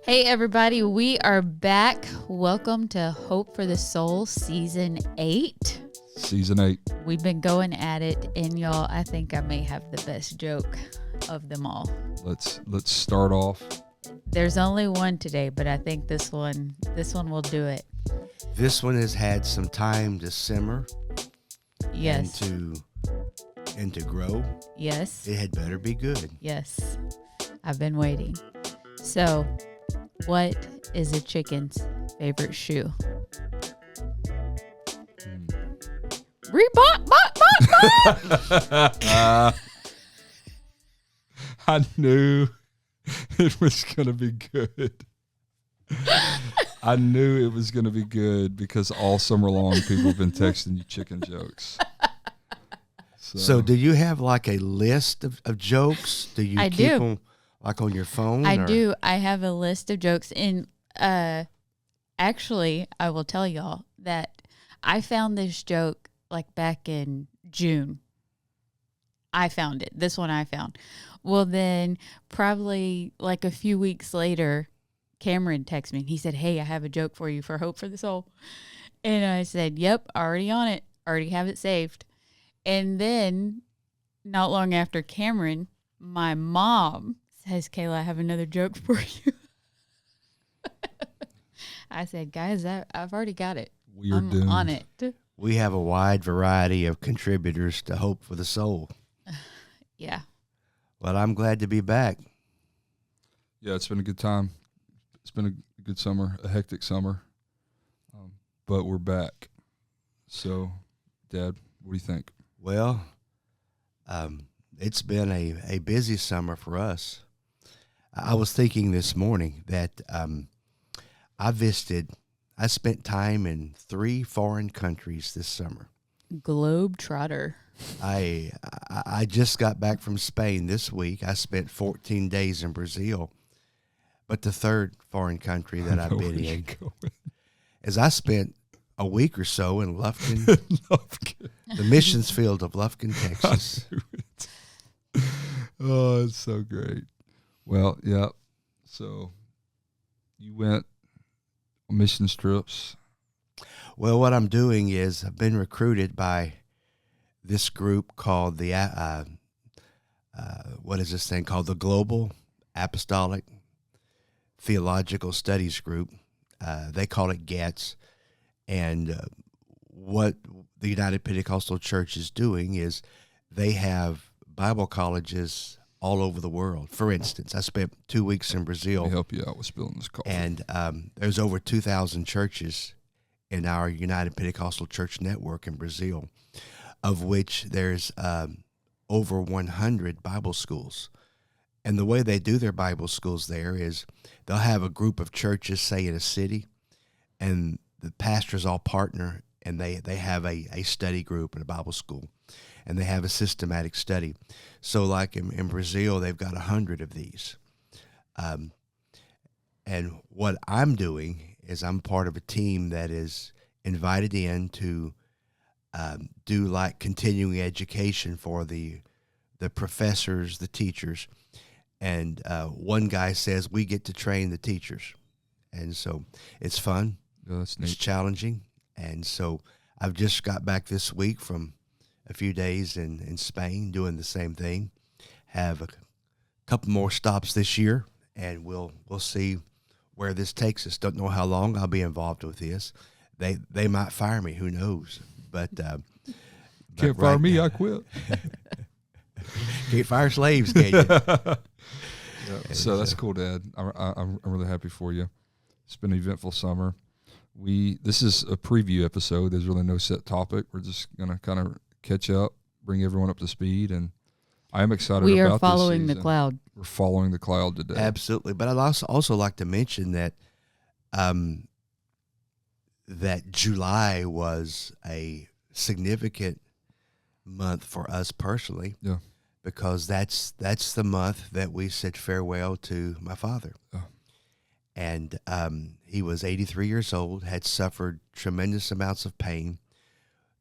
Hey everybody, we are back. Welcome to Hope for the Soul Season 8. Season 8. We've been going at it, and y'all, I think I may have the best joke of them all. Let's start off. There's only one today, but I think this one will do it. This one has had some time to simmer. Yes. And to grow. Yes. It had better be good. Yes. I've been waiting. So, what is a chicken's favorite shoe? Reebok, I knew it was going to be good. I knew it was going to be good because all summer long people have been texting you chicken jokes. So do you have like a list of jokes? Do you keep them like on your phone? I do. I have a list of jokes. And actually, I will tell y'all that I found this joke like back in June. I found it. This one I found. Well, then probably like a few weeks later, Cameron texted me. He said, "Hey, I have a joke for you for Hope for the Soul." And I said, "Yep, already on it. Already have it saved." And then not long after Cameron, my mom says, "Kayla, I have another joke for you." I said, "Guys, I've already got it. I'm doomed. on it." We have a wide variety of contributors to Hope for the Soul. Yeah. Well, I'm glad to be back. Yeah, it's been a good time. It's been a good summer, a hectic summer, but we're back. So, Dad, what do you think? Well, it's been a busy summer for us. I was thinking this morning that I spent time in 3 foreign countries this summer. Globetrotter. I just got back from Spain this week. I spent 14 days in Brazil. But the third foreign country that I've been in is I spent a week or so in Lufkin, the missions field of Lufkin, Texas. I knew it. Oh, it's so great. Well, yeah. So you went on mission trips. Well, what I'm doing is I've been recruited by this group called the what is this thing called? The Global Apostolic Theological Studies Group. They call it GATS. And what the United Pentecostal Church is doing is they have Bible colleges all over the world. For instance, I spent 2 weeks in Brazil. Let me help you out with spilling this coffee. And there's over 2,000 churches in our United Pentecostal Church network in Brazil, of which there's over 100 Bible schools. And the way they do their Bible schools there is they'll have a group of churches, say in a city, and the pastors all partner, and they have a study group and a Bible school, and they have a systematic study. So like in Brazil, they've got 100 of these. And what I'm doing is I'm part of a team that is invited in to do like continuing education for the professors, the teachers. And one guy says we get to train the teachers. And so it's fun. Yeah, that's neat. It's challenging. And so I've just got back this week from a few days in Spain doing the same thing. Have a couple more stops this year, and we'll see where this takes us. Don't know how long I'll be involved with this. They might fire me. Who knows? But can't fire me. I quit. Can't fire slaves, can you? Yeah, so that's cool, Dad. I'm really happy for you. It's been an eventful summer. This is a preview episode. There's really no set topic. We're just gonna kind of catch up, bring everyone up to speed, and I am excited. We about are following this the cloud. We're following the cloud today. Absolutely. But I'd also like to mention that that July was a significant month for us personally. Yeah. Because that's the month that we said farewell to my father. Oh. And he was 83 years old, had suffered tremendous amounts of pain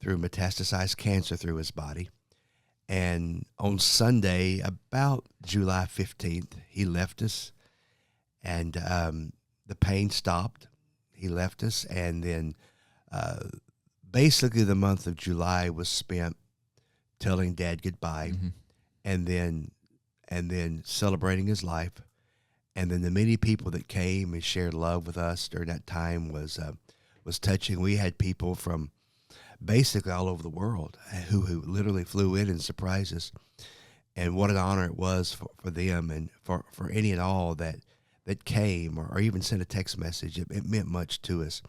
through metastasized cancer through his body. And on Sunday, about July 15th, he left us. And the pain stopped. He left us, and then basically the month of July was spent telling Dad goodbye, and then celebrating his life. And then the many people that came and shared love with us during that time was touching. We had people from basically all over the world who literally flew in and surprised us. And what an honor it was for them and for any and all that came or even sent a text message. It meant much to us.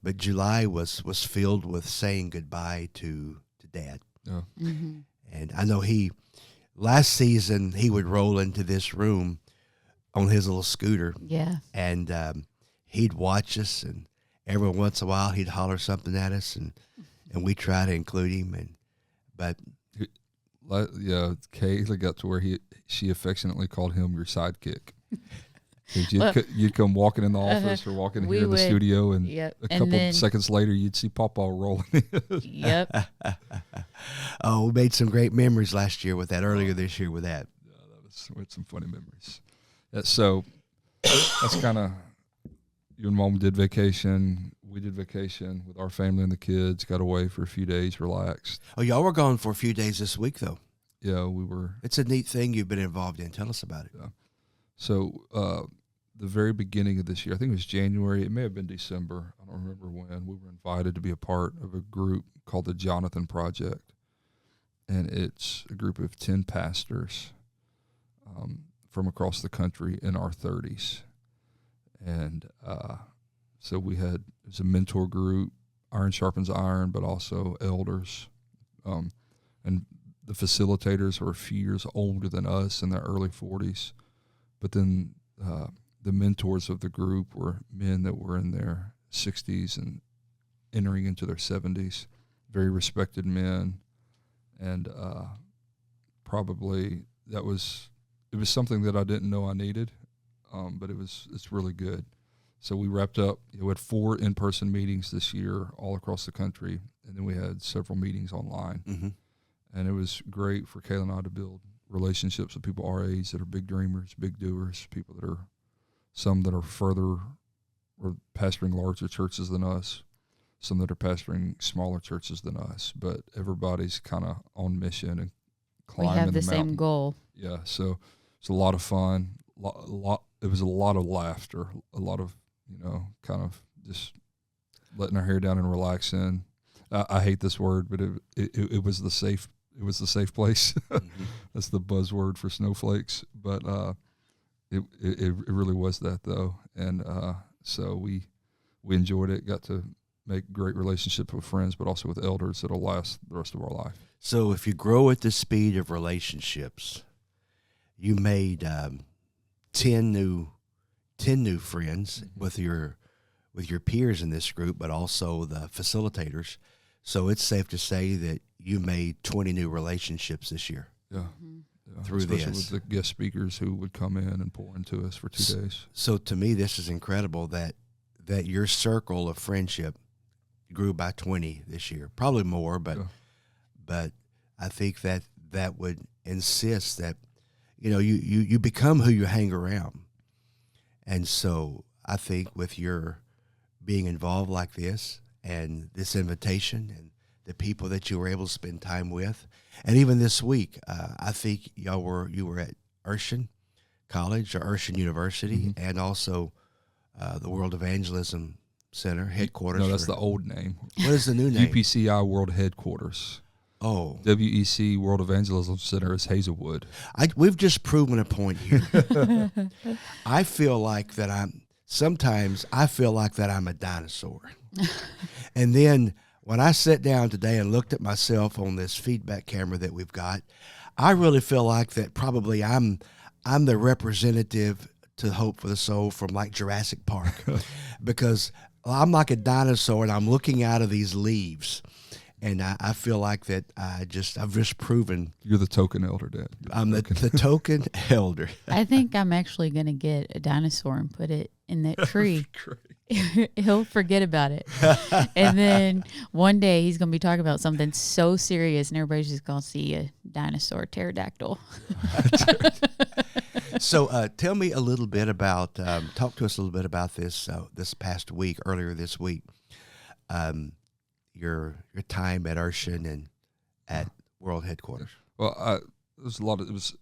But July was filled with saying goodbye to Dad. Yeah. And I know last season he would roll into this room on his little scooter. Yeah. And he'd watch us, and every once in a while he'd holler something at us, and we try to include him. But Kayla got to where she affectionately called him your sidekick. You'd come walking in the office or walking here in the studio, and a couple seconds later you'd see Papa rolling in. Yep. Oh, we made some great memories last year with that, earlier this year with that. Yeah, we had some funny memories. So that's kind of, you and Mom did vacation. We did vacation with our family and the kids, got away for a few days, relaxed. Oh, y'all were gone for a few days this week, though. Yeah, we were. It's a neat thing you've been involved in. Tell us about it. Yeah. So the very beginning of this year, I think it was January, it may have been December, I don't remember when, we were invited to be a part of a group called the Jonathan Project. And it's a group of 10 pastors from across the country in our 30s. And so it was a mentor group, iron sharpens iron, but also elders. And the facilitators were a few years older than us, in their early 40s. But then the mentors of the group were men that were in their 60s and entering into their 70s, very respected men. And probably it was something that I didn't know I needed, but it's really good. So we wrapped up. We had 4 in-person meetings this year all across the country, and then we had several meetings online. Mm-hmm. And it was great for Kayla and I to build relationships with people our age that are big dreamers, big doers, people that are some that are further or pastoring larger churches than us, some that are pastoring smaller churches than us, but everybody's kind of on mission and climbing we have the mountain. same goal. Yeah, so it's a lot of fun. It was a lot of laughter, a lot of, kind of just letting our hair down and relaxing. I hate this word, but it was the safe. It was the safe place. Mm-hmm. That's the buzzword for snowflakes. But it really was that, though. And so we enjoyed it, got to make great relationships with friends, but also with elders that'll last the rest of our life. So if you grow at the speed of relationships, you made 10 new friends with your peers in this group, but also the facilitators. So it's safe to say that you made 20 new relationships this year. Yeah. Mm-hmm. Through especially this. with the guest speakers who would come in and pour into us for 2 days. So to me, this is incredible that your circle of friendship grew by 20 this year. Probably more, but I think that would insist that, you become who you hang around. And so I think with your being involved like this and this invitation and the people that you were able to spend time with, and even this week, I think you were at Urshan College or Urshan University, mm-hmm. and also the World Evangelism Center headquarters. No, that's the old name. What is the new name? UPCI World Headquarters. Oh. WEC World Evangelism Center is Hazelwood. We've just proven a point here. I feel like that sometimes I feel like that I'm a dinosaur. And then when I sat down today and looked at myself on this feedback camera that we've got, I really feel like that probably I'm the representative to Hope for the Soul from like Jurassic Park, because I'm like a dinosaur and I'm looking out of these leaves. And I feel like that I've just proven. You're the token elder, Dad. I'm the token elder. I think I'm actually going to get a dinosaur and put it in that tree. He'll forget about it. And then one day he's going to be talking about something so serious and everybody's just going to see a dinosaur pterodactyl. So tell me a little bit about, talk to us a little bit about this past week, earlier this week, your time at Urshan and at World Headquarters. Well, it was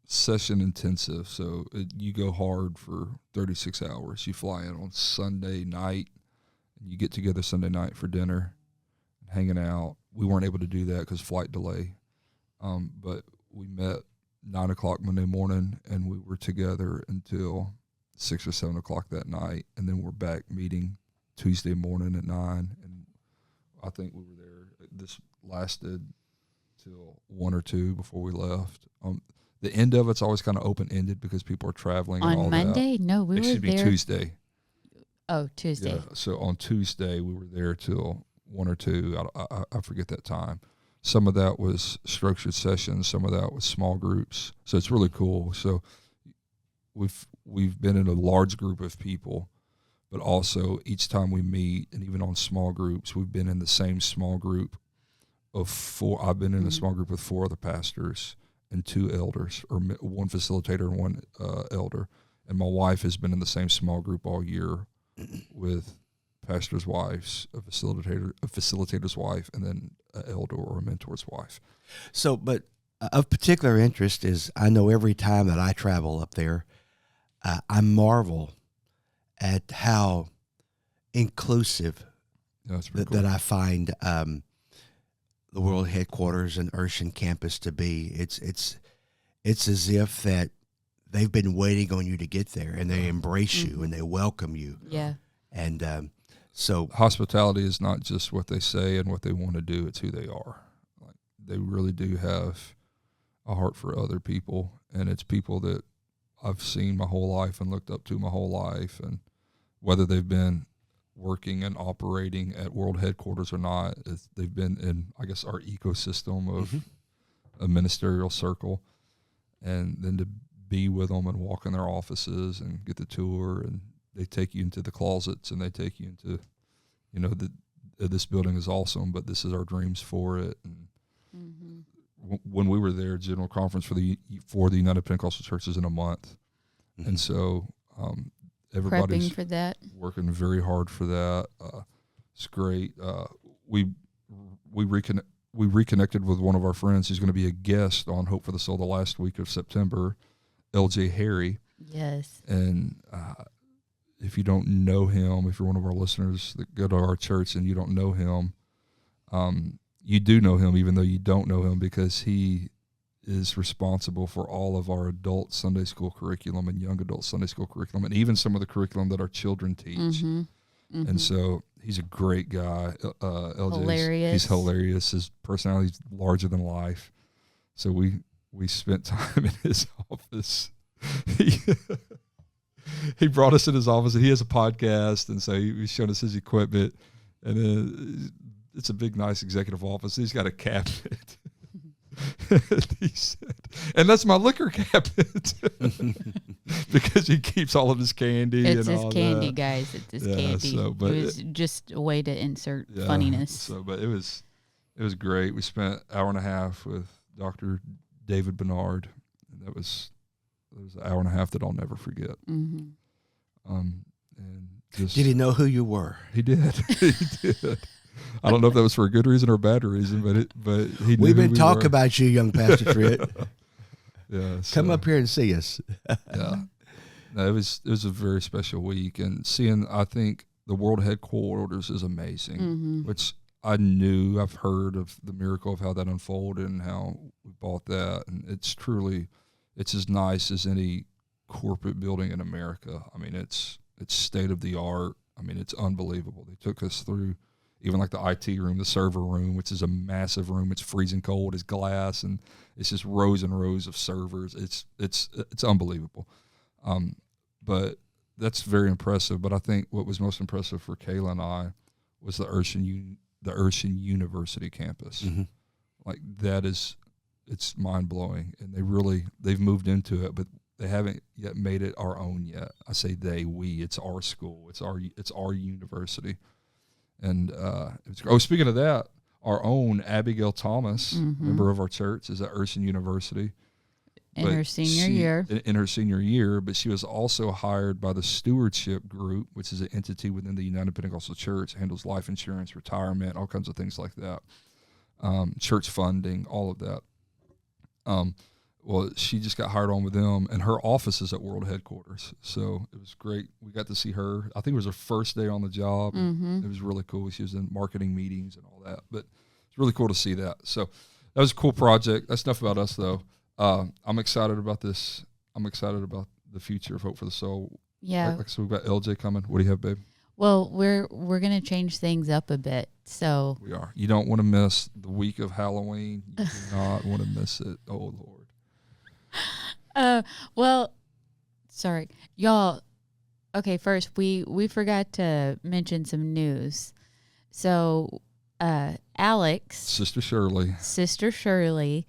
session intensive. So you go hard for 36 hours. You fly in on Sunday night, and you get together Sunday night for dinner, hanging out. We weren't able to do that because flight delay. But we met 9 o'clock Monday morning, and we were together until 6 or 7 o'clock that night. And then we're back meeting Tuesday morning at 9. And I think we were there. This lasted till 1 or 2 before we left. The end of it's always kind of open-ended because people are traveling and all Monday? that. No, we were there. Excuse me, Tuesday. Oh, Tuesday. Yeah, so on Tuesday, we were there till 1 or 2. I forget that time. Some of that was structured sessions. Some of that was small groups. So it's really cool. So we've been in a large group of people, but also each time we meet, and even on small groups, we've been in the same small group of 4. I've been in a small group with 4 other pastors and 2 elders, or 1 facilitator and 1 elder. And my wife has been in the same small group all year with pastor's wives, a facilitator's wife, and then an elder or a mentor's wife. So, but of particular interest is, I know every time that I travel up there, I marvel at how inclusive that I find the World Headquarters and Urshan campus to be. It's as if that they've been waiting on you to get there, and they embrace you and they welcome you. Yeah. And so hospitality is not just what they say and what they want to do; it's who they are. Like, they really do have a heart for other people, and it's people that I've seen my whole life and looked up to my whole life, and whether they've been working and operating at World Headquarters or not, they've been in, I guess, our ecosystem of a ministerial circle, and then to be with them and walk in their offices and get the tour, and they take you into the closets and they take you into, this building is awesome, but this is our dreams for it. And when we were there, General Conference for the United Pentecostal Churches in a month, and so everybody's prepping for that, working very hard for that. It's great. We reconnected with one of our friends who's going to be a guest on Hope for the Soul the last week of September, LJ Harry. Yes. And if you don't know him, if you're one of our listeners that go to our church and you don't know him, you do know him, even though you don't know him, because he is responsible for all of our adult Sunday school curriculum and young adult Sunday school curriculum, and even some of the curriculum that our children teach. And so he's a great guy. LJ, hilarious. He's hilarious. His personality is larger than life. So we spent time in his office. He brought us in his office, and he has a podcast, and so he showed us his equipment, and it's a big, nice executive office. He's got a cabinet. He said, and that's my liquor cabinet, because he keeps all of his candy. It's and his all candy, that. Guys. It's his candy. So, but it was just a way to insert funniness. So, but it was great. We spent an hour and a half with Dr. David Bernard, and it was an hour and a half that I'll never forget. Mm-hmm. And just, did he know who you were? He did. He did. I don't know if that was for a good reason or a bad reason, but he knew. We've been talking about you, young Pastor Tritt. Yeah, come up here and see us. Yeah, no, it was a very special week, and seeing, I think the World Headquarters is amazing, which I knew. I've heard of the miracle of how that unfolded and how we bought that, and it's as nice as any corporate building in America. I mean, it's state of the art. I mean, it's unbelievable. They took us through even like the IT room, the server room, which is a massive room. It's freezing cold. It's glass, and it's just rows and rows of servers. It's unbelievable. But that's very impressive. But I think what was most impressive for Kayla and I was the Urshan University campus. Like, it's mind blowing, and they've moved into it, but they haven't yet made it our own yet. I say we. It's our school. It's our university. And speaking of that, our own Abigail Thomas, member of our church, is at Urshan University. In her senior year. In her senior year, but she was also hired by the Stewardship Group, which is an entity within the United Pentecostal Church, handles life insurance, retirement, all kinds of things like that, church funding, all of that. Well, she just got hired on with them, and her office is at World Headquarters. So it was great. We got to see her. I think it was her first day on the job. It was really cool. She was in marketing meetings and all that, but it's really cool to see that. So that was a cool project. That's enough about us, though. I'm excited about this. I'm excited about the future of Hope for the Soul. Yeah. So we've got LJ coming. What do you have, babe? Well, we're going to change things up a bit. So we are. You don't want to miss the week of Halloween. You do not want to miss it. Oh, Lord. Well, sorry, y'all. Okay, first we forgot to mention some news. So, Alex, Sister Shirley,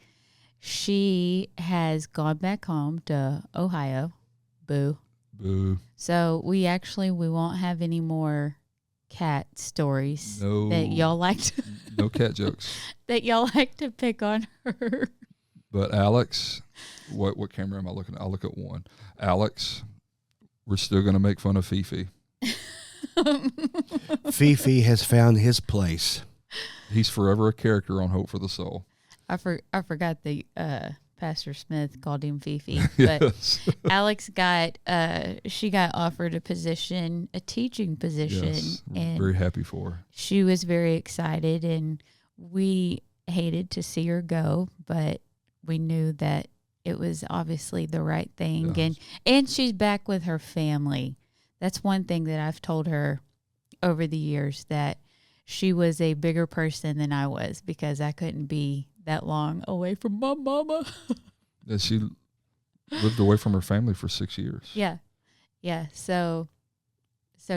she has gone back home to Ohio. Boo. Boo. So we won't have any more cat stories that y'all like to no cat jokes that y'all like to pick on her. But Alex, what camera am I looking at? I'll look at one. Alex, we're still going to make fun of Fifi. Fifi has found his place. He's forever a character on Hope for the Soul. I forgot the Pastor Smith called him Fifi. Yes. But Alex got offered a teaching position. Yes, and very happy for her. She was very excited, and we hated to see her go, but we knew that it was obviously the right thing. Yes. And she's back with her family. That's one thing that I've told her over the years, that she was a bigger person than I was, because I couldn't be that long away from my mama. Yeah, she lived away from her family for 6 years. Yeah. Yeah. So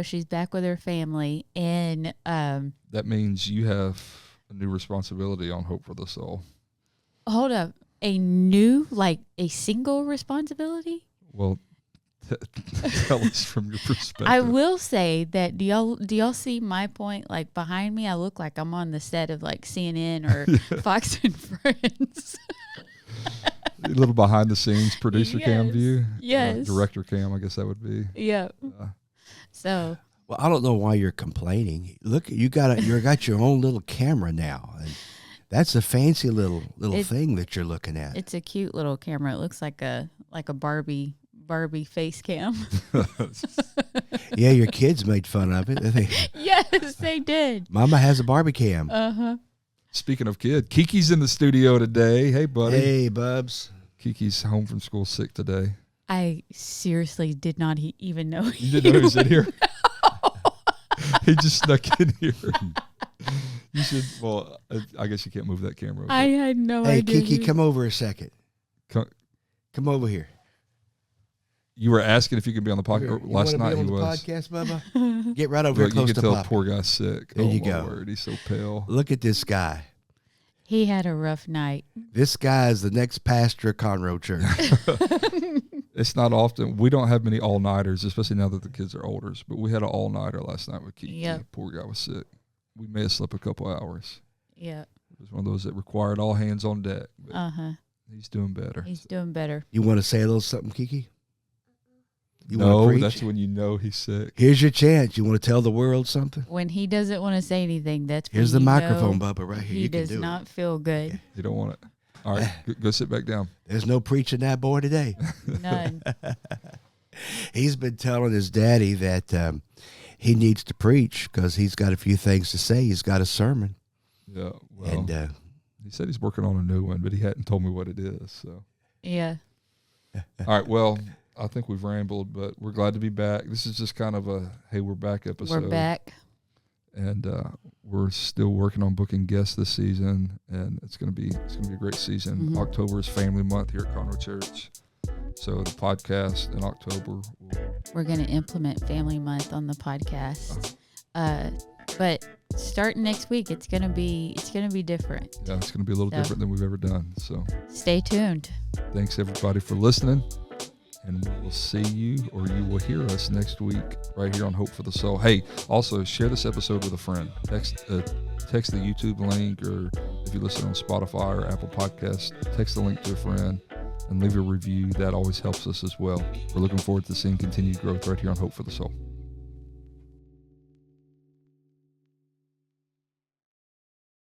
she's back with her family, and that means you have a new responsibility on Hope for the Soul. Hold up. A single responsibility? Well, tell us from your perspective. I will say that, do y'all see my point? Like, behind me, I look like I'm on the set of like CNN or Fox and Friends. A little behind the scenes producer cam view. Yes. Director cam, I guess that would be. Yeah. So. Well, I don't know why you're complaining. Look, you got your own little camera now, and that's a fancy little thing that you're looking at. It's a cute little camera. It looks like a Barbie face cam. Yeah, your kids made fun of it. Yes, they did. Mama has a Barbie cam. Uh-huh. Speaking of kid, Kiki's in the studio today. Hey, buddy. Hey, Bubs. Kiki's home from school sick today. I seriously did not even know you didn't know he was in here? He just snuck in here. You should. Well, I guess you can't move that camera. I had no idea. Hey, Kiki, come over a second. Come over here. You were asking if you could be on the podcast last night. He was. Podcast, Bubba. Get right over here close to Papa. You can tell poor guy's sick. There you go. Word. He's so pale. Look at this guy. He had a rough night. This guy is the next pastor of Conroe Church. It's not often. We don't have many all-nighters, especially now that the kids are older. But we had an all-nighter last night with Kiki. Yep. Poor guy was sick. We may have slept a couple hours. Yeah. It was one of those that required all hands on deck. Uh-huh. He's doing better. He's doing better. You want to say a little something, Kiki? No, that's when you know he's sick. Here's your chance. You want to tell the world something? When he doesn't want to say anything, that's when here's the microphone, Bubba, right here. He you can does do not feel good. Yeah. You don't want it. All right, go sit back down. There's no preaching that boy today. None. He's been telling his daddy that he needs to preach because he's got a few things to say. He's got a sermon. Yeah, well, and he said he's working on a new one, but he hadn't told me what it is. So yeah. All right, well, I think we've rambled, but we're glad to be back. This is just kind of a, hey, we're back episode. We're back. And we're still working on booking guests this season, and it's gonna be a great season. Mm-hmm. October is Family Month here at Conroe Church, so the podcast in October. We're gonna implement Family Month on the podcast, but starting next week, it's gonna be different. Yeah, it's gonna be a little different than we've ever done. So stay tuned. Thanks everybody for listening. And we will see you, or you will hear us next week right here on Hope for the Soul. Hey, also share this episode with a friend. Text the YouTube link, or if you listen on Spotify or Apple Podcasts, text the link to a friend. and leave a review. That always helps us as well. We're looking forward to seeing continued growth right here on Hope for the Soul.